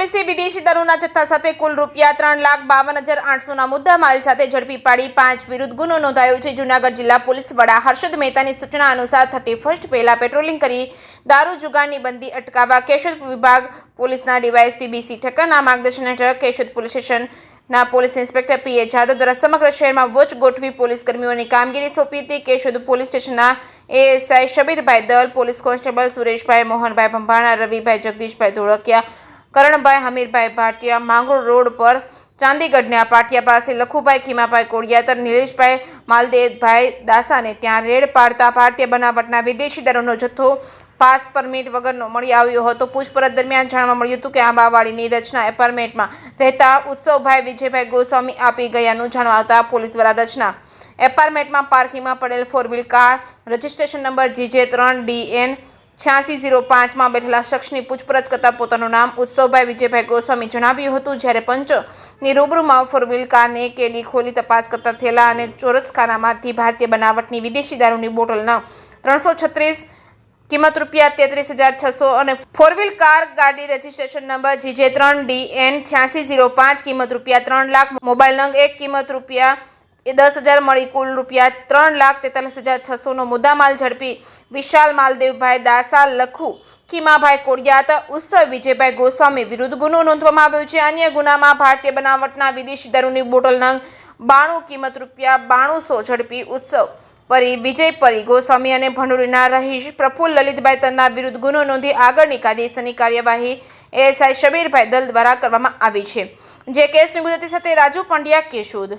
પોલીસે વિદેશી દારૂના જથ્થા સાથે કુલ ₹3,52,800ના મુદ્દામાલ સાથે ઝડપી પાડી 5 વિરુદ્ધ ગુનો નોંધાયો છે। જૂનાગઢ જિલ્લા પોલીસ વડા હર્ષદ મહેતાની સૂચના અનુસાર 31 પહેલા પેટ્રોલિંગ કરી દારૂ જુગારની બંદી અટકાવવા કેશોદ વિભાગ પોલીસના ડીવાયએસપી બીસી ઠક્કરના માર્ગદર્શન હેઠળ કેશોદ પોલીસ સ્ટેશનના પોલીસ ઇન્સ્પેક્ટર પીએ જાદવ દ્વારા સમગ્ર શહેરમાં વોચ ગોઠવી પોલીસ કર્મીઓની કામગીરી સોંપી હતી। કેશોદ પોલીસ સ્ટેશનના ASI Shabbirbhai Dal, police constable Sureshbhai, Mohanbhai Bhambhana, Ravibhai, Jagdishbhai Dholakiya, Karanbhai, Hamirbhai Bhatia, Mangrol road પર ચાંદીગઢના પાટિયા પાસે લખુભાઈ, ખીમાભાઈ કોડિયાતર, નિલેશભાઈ, માલદેવભાઈ દાસાને ત્યાં રેડ પાડતા ભારતીય બનાવટના વિદેશી દારૂનો જથ્થો પાસ પરમિટ વગરનો મળી આવ્યો હતો। પૂછપરછ દરમિયાન જાણવા મળ્યું હતું કે આંબાવાડીની રચના એપાર્ટમેન્ટમાં રહેતા ઉત્સવભાઈ વિજયભાઈ ગોસ્વામી આપી ગયાનું જાણવા આવતા પોલીસ દ્વારા રચના એપાર્ટમેન્ટમાં પાર્કિંગમાં પડેલ 4 wheel car registration number GJ3DN 8605માં બેઠેલા શખ્સની પૂછપરછ કરતા પોતાનું નામ ઉત્સવભાઈ વિજયભાઈ ગોસ્વામી જણાવ્યું હતું। જ્યારે પંચની રૂબરૂમાં 4 વ્હીલ કારને કેડી ખોલી તપાસ કરતા થેલા અને ચોરસખાનામાંથી ભારતીય બનાવટની વિદેશી દારૂની બોટલના 336 કિંમત ₹33,600 અને 4 વ્હીલ કાર ગાડી રજિસ્ટ્રેશન નંબર GJ3DN 8605 કિંમત ₹3 લાખ, મોબાઈલ નંગ 1 કિંમત ₹10,000 મળી કુલ ₹3,43,600નો મુદ્દામાલ ઝડપી વિશાલ, માલદેવભાઈ દાસા, લખુ, ખીમાભાઈ કોડિયાતર, ઉત્સવ વિજયભાઈ ગોસ્વામી વિરુદ્ધ ગુનો નોંધવામાં આવ્યો છે। અન્ય ગુનામાં ભારતીય બનાવટના વિદેશી દારૂની બોટલ નંગ 92 કિંમત ₹9200 ઝડપી ઉત્સવ પરી, વિજય પરી ગોસ્વામી અને ભંડોળીના રહીશ પ્રફુલ્લ લલિતભાઈ તન્ના વિરુદ્ધ ગુનો નોંધી આગળની કાયદેસરની કાર્યવાહી એએસઆઈ શબીરભાઈ દલ દ્વારા કરવામાં આવી છે। જે કેસની ગુજરાતી સાથે રાજુ પંડ્યા, કેશોદ।